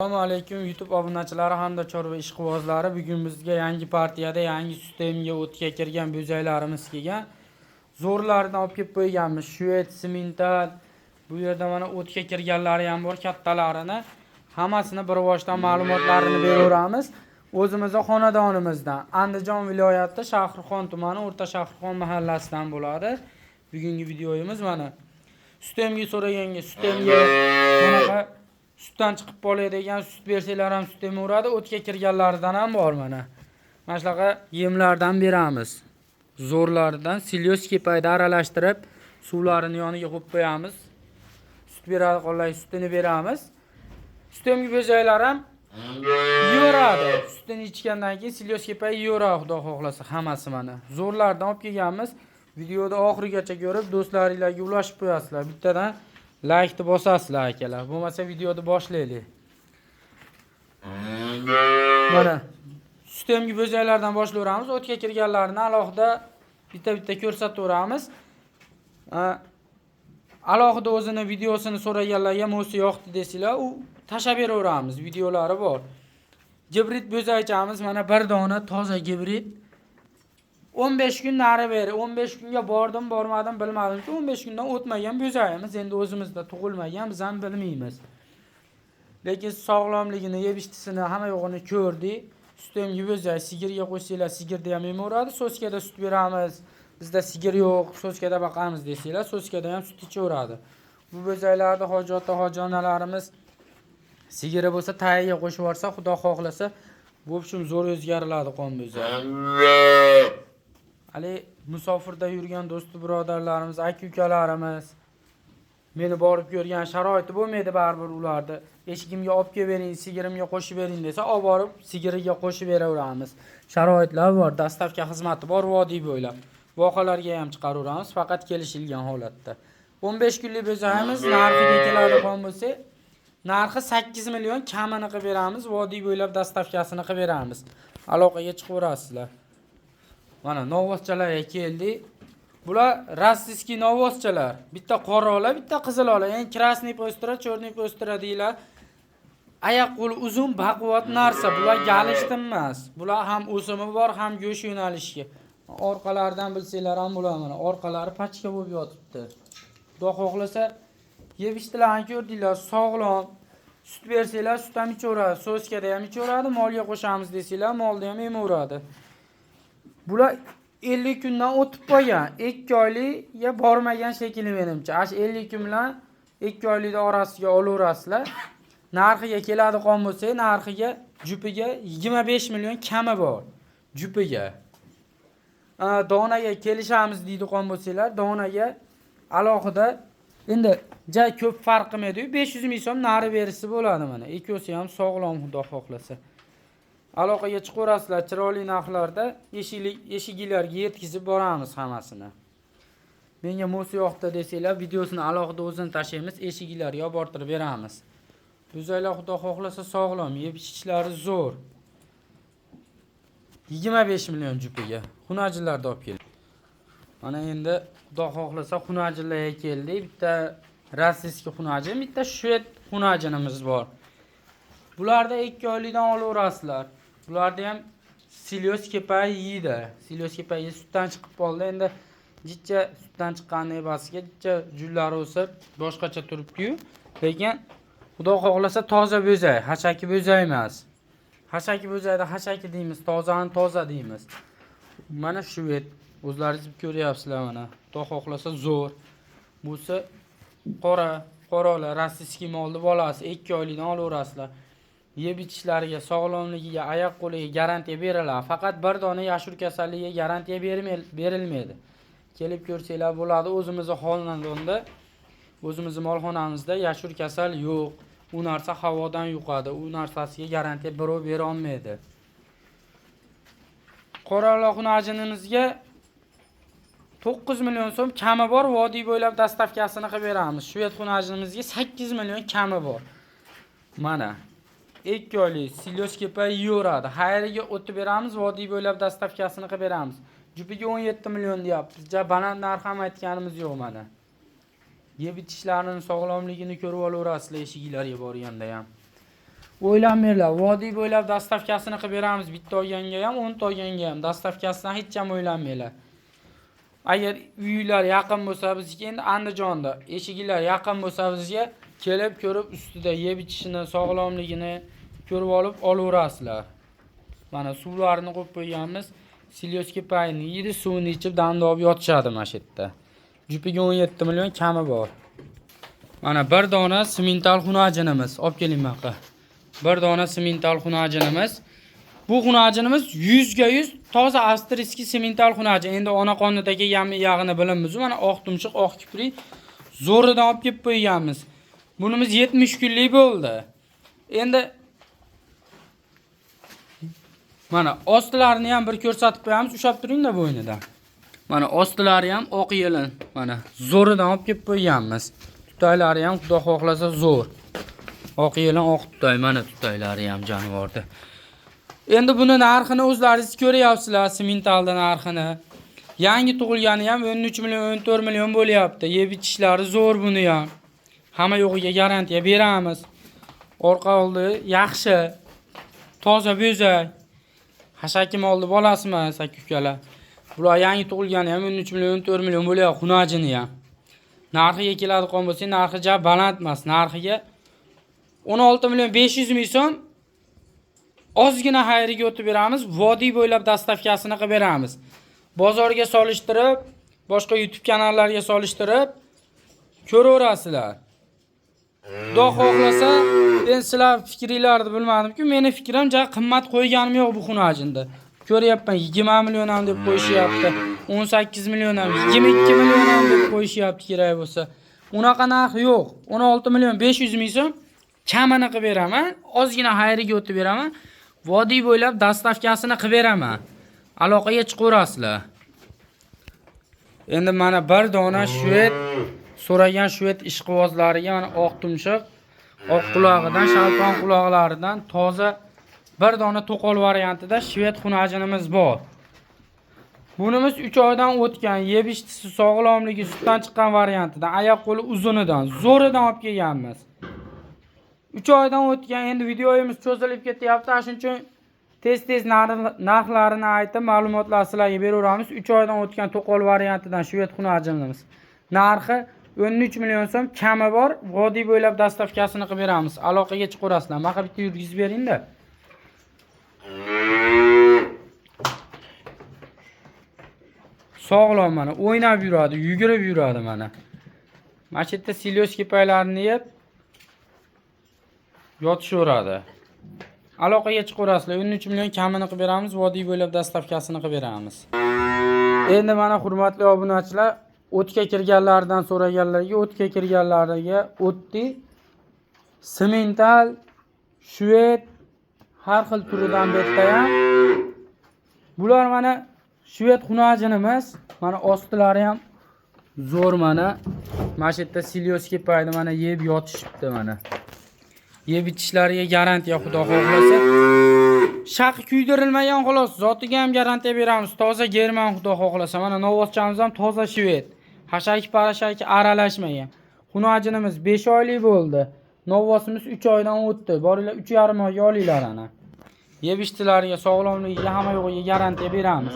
Assalomu alaykum YouTube obunachilari hamda chorva ishqibozlari. Bugun bizga yangi partiyada yangi sistemaga o'tga kirgan bo'zaylarimiz kelgan. Zo'rlardan olib kelib qo'yganmiz. Shved, simental. Bu yerda mana o'tga kirganlari ham bor, kattalarini. Hammasini bir boshdan ma'lumotlarini beraveramiz. O'zimizning xonadonimizdan, Andijon viloyati Shahrixon tumani O'rta Shahrixon mahallasidan bo'ladi. Bugungi videoyimiz mana. Sistemaga so'raganga sistemaga bunaqa sutdan chiqib qoladigan sut bersanglar ham sut emaveradi. O'tga kirganlaridan ham bor mana. Mana shunaqa yemlardan beramiz. Zo'rlardan silyoz kepayda aralashtirib, suvlarini yoniga qo'yib qo'yamiz. Sut beradi, qolay sutini beramiz. Sistemaga bo'zaylar ham yeyveradi. Sutini ichgandan keyin silyoz kepay yeyveradi, xudo xohlasa hammasi mana. Zo'rlardan olib kelganmiz. Videoda oxirigacha ko'rib, do'stlaringizga ulashib qo'yasizlar. Bittadan like bosasizlar akalar. Bo'lmasa videoni boshlaylik. Mana sistemaga bo'zaylardan boshlayveramiz. O'tga kirganlarni alohida bitta ko'rsataveramiz. Alohida o'zini videosini so'raganlarga mo'si yo'qdi desanglar, u tashab beraveramiz. Videolari bor. Gibrid bo'zaychamiz mana bir dona toza gibrid. 15 kun nari beri, 15 kunga bordim, bormadim bilmadim. 15 kundan o'tmagan bo'zayimiz, endi o'zimizda tug'ilmagan, biz ham bilmaymiz. Lekin sog'lomligini, yeb-ichtisini hamma yo'g'ini ko'rdik. Sistemaga bo'zay, sigirga qo'shsanglar, sigirda ham yemaveradi. Soskada sut beramiz. Bizda sigir yo'q, soskada boqamiz desanglar, soskada ham sut ichaveradi. Bu bo'zaylarda hojonalarimiz sigiri bo'lsa, tayiga qo'shib yuborsa, xudo xohlasa, bu ham zo'r o'zgariladi qon bo'zay. Ali musofirda yurgan do'st birodarlarimiz, aka-ukalarimiz meni borib ko'rgan sharoiti bo'lmaydi baribir ularda. Eshigimga olib kelib bering, sigirimga qo'shib bering desa, olib borib sigiriga qo'shib beraveramiz. Sharoitlar bor, dastavka xizmati bor vodiy bo'ylab. Voqalarga ham chiqaraveramiz, faqat kelishilgan holatda. 15 kunlik bo'zayimiz narxiga keladigan bo'lsa, narxi 8 million kamini qilib beramiz, vodiy bo'ylab dastavkasini qilib beramiz. Aloqaga chiqaverasizlar. Mana novvoschalarga keldik. Bular rossiyskiy novvoschalar. Bitta qora ola, bitta qizil ola. Ya'ni krasniy postura, chorniy postura deylar. Oyoq qo'li uzun, baquvvat narsa. Bular galishti emas. Bular ham o'simi bor, ham go'sht yo'nalishiga. Orqalaridan bilsanglar ham bular mana. Orqalari pachka bo'lib yotibdi. Xudo xohlasa, yeb-ichtilarni ko'rdinglar, sog'lom. Sut bersanglar, sut ham ichaveradi, soskada ham ichaveradi, molga qo'shamiz desanglar, molda ham yemaveradi. Bular 50 kundan o'tib qolgan. 2 oylikga bormagan shekilli menimcha. Ash 50 kun bilan 2 oylikda orasiga olaverasizlar. Narxiga keladigan bo'lsa, narxiga jupiga 25 million kami bor. Jupiga. Donaga kelishamiz deydigan bo'lsanglar, donaga alohida endi joy ko'p farq qilmaydi. 500 ming so'm nari berisi bo'ladi mana. Ikkosi ham sog'lom, xudo xohlasa. Aloqaga chiqaverasizlar, chiroyli narxlarda eshiklarga yetkazib boramiz hammasini. Menga mo'si yo'qdi desanglar, videosini alohida o'zini tashlaymiz, eshiklarga olib bortirib beramiz. Bo'zaylar xudo xohlasa sog'lom, yeb-ichishlari zo'r. 25 million jupiga. Xunajilarda olib keldik. Mana endi xudo xohlasa xunajilarga keldik. Bitta rossiyskiy xunaji, bitta shved xunajinimiz bor. Bularda 2 oylikdan olaverasizlar. Bularda ham silyoz kepay yeydi. Silyoz kepay sutdan chiqib qoldi. Endi jichcha sutdan chiqqandan ebasiga jichcha jullari o'sib boshqacha turibdi-yu. Lekin xudo xohlasa toza bo'zay, hashaki bo'zay emas. Hashaki bo'zayda hashaki deymiz, tozani toza deymiz. Mana shved, o'zlaringiz ko'ryapsizlar mana. Xudo xohlasa zo'r. Busi qoralar, rossiyskiy molni bolasi 2 oylikdan olaverasizlar. Yeb-ichishlariga, sog'lomligiga, oyoq qo'liga garantiya beriladi. Faqat bir dona yashur kasalligiga garantiya berilmaydi. Kelib ko'rsanglar bo'ladi. O'zimizning xonadonda, o'zimizning molxonamizda yashur kasal yo'q. U narsa havodan yuqadi. U narsasiga garantiya birov bera olmaydi. Qoralar xunajinimizga 9 million so'm kami bor, vodiy bo'ylab dastavkasini qilib beramiz. Shved xunajinimizga 8 million kami bor. Mana 2 oylik silyoz kepay yeyveradi. Xayriga o'tib beramiz, vodiy bo'ylab dastavkasini qilib beramiz. Jupiga 17 million deyapmiz. Baland narx ham aytganimiz yo'q mana. Yeb-ichishlarining sog'lomligini ko'rib olaverasizlar eshiklarga borganda ham. O'ylanmanglar. Vodiy bo'ylab dastavkasini qilib beramiz. Bitta olganga ham, 10 ta olganga ham. Dastavkasidan hech ham o'ylanmanglar. Agar uylar yaqin bo'lsa bizga endi Andijonda, eshiklar yaqin bo'lsa bizga kelib ko'rib ustida yeb ichishini, sog'lomligini ko'rib olib olaverasizlar. Mana suvlarini qo'yib qo'yganmiz. Silyoski payini yeydi, suvini ichib damda olib yotishadi mana shu yerda. Jupiga 17 million kami bor. Mana bir dona simental xunajinimiz. Olib keling buyoqqa. Bir dona simental xunajinimiz. Bu xunajinimiz 100 ga 100 toza avstriyskiy simental xunajin. Endi ona qonidagi yag'ini bilamiz. Mana oq tumshuq, oq kiprik zo'ridan olib kelib qo'yganmiz. Bunimiz 70 kunlik bo'ldi. Endi mana ostilarini ham bir ko'rsatib qo'yamiz. Ushab turingda bo'ynidan. Mana ostilari ham oq yelin. Mana zo'ridan olib kelib qo'yganmiz. Tutaylari ham xudo xohlasa zo'r. Oq yelin, oq tutay. Mana tutaylari ham jonivorda. Endi buni narxini o'zlaringiz ko'ryapsizlar, simentalda narxini. Yangi tug'ilgani ham 13 million, 14 million bo'lyapti. Yeb ichishlari zo'r buni ham. Hamma yo'g'iga garantiya beramiz. Orqa oldi yaxshi. Toza bo'zak. Hashaki molni bolasi emas, aka-ukalar. Bular yangi tug'ilgani ham 13 million, 14 million bo'lyapti xunajini ham. Narxiga keladigan bo'lsa, narxi ja baland emas. Narxiga 16 million 500 ming so'm ozgina xayriga o'tib beramiz. Vodiy bo'ylab dastavkasini qilib beramiz. Bozorga solishtirib, boshqa YouTube kanallariga solishtirib ko'raverasizlar. Xudo xohlasa, men sizlar fikringizni bilmadim-ku, meni fikrim ja qimmat qo'yganim yo'q bu xunajinda. Ko'ryapman, 20 million ham deb qo'yishyapti. 18 million ham, 22 million ham deb qo'yishyapti kerak bo'lsa. Unaqa narx yo'q. 16 million 500 ming so'm kamini qilib beraman. Ozgina xayriga o'tib beraman. Vodiy bo'ylab dastavkasini qilib beraman. Aloqaga chiqaverasizlar. Endi mana bir dona shved so'ragan shved ishqibozlariga mana oq tumshuq, oq qulog'idan, shalpon quloqlaridan toza bir dona to'qol variantida shved xunajinimiz bor. Bunimiz 3 oydan o'tgan, yeb ichisi, sog'lomligi sutdan chiqqan variantidan, oyoq qo'li uzunidan, zo'ridan olib kelganmiz. 3 oydan o'tgan, endi videoyimiz cho'zilib ketyapti, shuning uchun tez-tez narxlarini aytib, ma'lumotlar sizlarga beraveramiz. 3 oydan o'tgan to'qol variantidan shved xunajinimiz. Narxi 13 million so'm kami bor. Vodiy bo'ylab dastavkasini qilib beramiz. Aloqaga chiqaverasizlar. Mana bitta yurgizib bering-da. Sog'lom mana, o'ynab yuradi, yugurib yuradi mana. Mana shu yerda silyoski paylarini yeb yotishaveradi. Aloqaga chiqaverasizlar. 13 million kamini qilib beramiz, vodiy bo'ylab dastavkasini qilib beramiz. Endi mana hurmatli obunachilar, o'tga kirganlardan so'raganlarga, o'tga kirganlariga o'tdi. Simental, shved har xil turidan bitta ham. Bular mana shved xunajinimiz, mana ostilari ham zo'r mana. Mana shu yerda silyoski payda mana yeb yotishibdi mana. Yeb ichishlariga garantiya xudo xohlasa. Shaq kuydirilmagan xolos, zotiga ham garantiya beramiz. Toza german xudo xohlasa. Mana novvoschamiz ham toza shved. Hashaki parashaki aralashmagan. Xunajinimiz 5 oylik bo'ldi. Novvosimiz 3 oydan o'tdi. Boringlar 3,5 oyga olinglar ana. Yeb ichtilariga, sog'lomligiga, hamma yo'g'iga garantiya beramiz.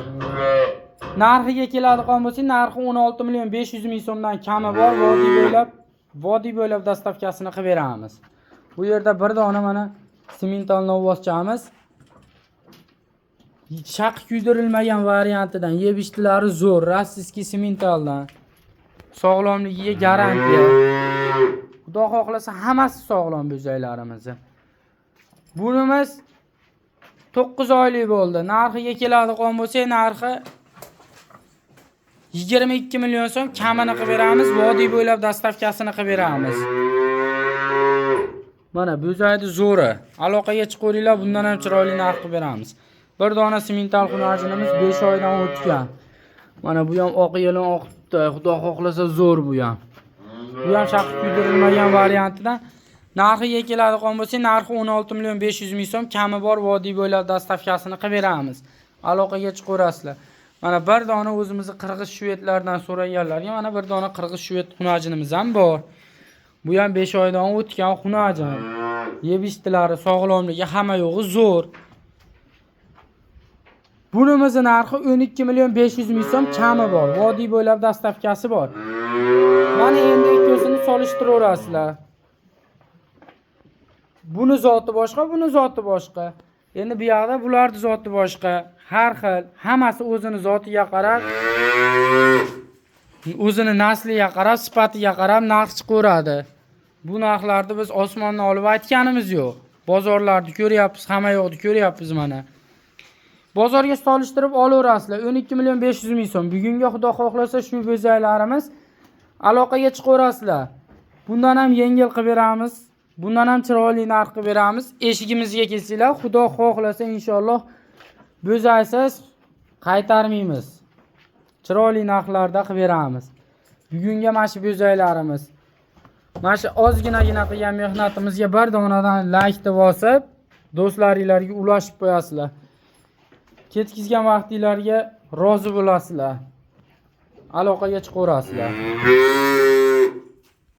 Narxiga keladigan bo'lsa, narxi 16 million 500 ming so'mdan kami bor. Vodiy bo'ylab dastavkasini qilib beramiz. Bu yerda bir dona mana simental novvoschamiz. Shaq kuydirilmagan variantidan yeb ichtilari zo'r, rossiyskiy simentaldan. Sog'lomligiga garantiya. Xudo xohlasa hammasi sog'lom bo'zaklarimiz. Bunimiz 9 oylik bo'ldi. Narxiga keladigan bo'lsa, narxi 22 million so'm kamini qilib beramiz, vodiy bo'ylab dastavkasini qilib beramiz. Mana bo'zakni zo'ri. Aloqaga chiqaveringlar, bundan ham chiroyli narx qilib beramiz. Bir dona simental xunajinimiz 5 oydan o'tgan. Mana bu ham oq yelin, oq tutay, xudo xohlasa zo'r bu ham. Bu ham shaq kuydirilmagan variantidan. Narxiga keladigan bo'lsa, narxi 16 million 500 ming so'm kami bor, vodiy bo'ylab dastavkasini qilib beramiz. Aloqaga chiqaverasizlar. Mana bir dona o'zimizni qirg'iz shvedlardan so'raganlarga mana bir dona qirg'iz shved xunajinimiz ham bor. Bu ham 5 oydan o'tgan xunajin. Yeb ichdiklari, sog'lomligi hamma yo'g'i zo'r. Bunimizni narxi 12 million 500 ming so'm kami bor. Vodiy bo'ylab dastavkasi bor. Mana endi ikkisini solishtiraverasizlar. Buni zoti boshqa, buni zoti boshqa. Endi bu yoqda bularning zoti boshqa. Har xil, hammasi o'zini zotiga qarab, o'zini nasliga qarab, sifatiga qarab narx chiqaveradi. Bu narxlarni biz osmondan olib aytganimiz yo'q. Bozorlarda ko'ryapmiz, hamma yoqda ko'ryapmiz mana. Bozorga solishtirib olaverasizlar. 12 million 500 ming so'm. Bugunga Xudo xohlasa shu bo'zaylarimiz aloqaga chiqaverasizlar. Bundan ham yengil qilib beramiz. Bundan ham chiroyli narx qilib beramiz. Eshigimizga kelsanglar, Xudo xohlasa inshaalloh bo'zaysiz qaytarmaymiz. Chiroyli narxlarda qilib beramiz. Bugunga mana shu bo'zaylarimiz. Mana shu ozginagina qilgan mehnatimizga bir donadan like deb bosib, do'stlaringizlarga ulashib qo'yasizlar. Ketkizgan vaqtinglarga rozi bo'lasizlar. Aloqaga chiqaverasizlar.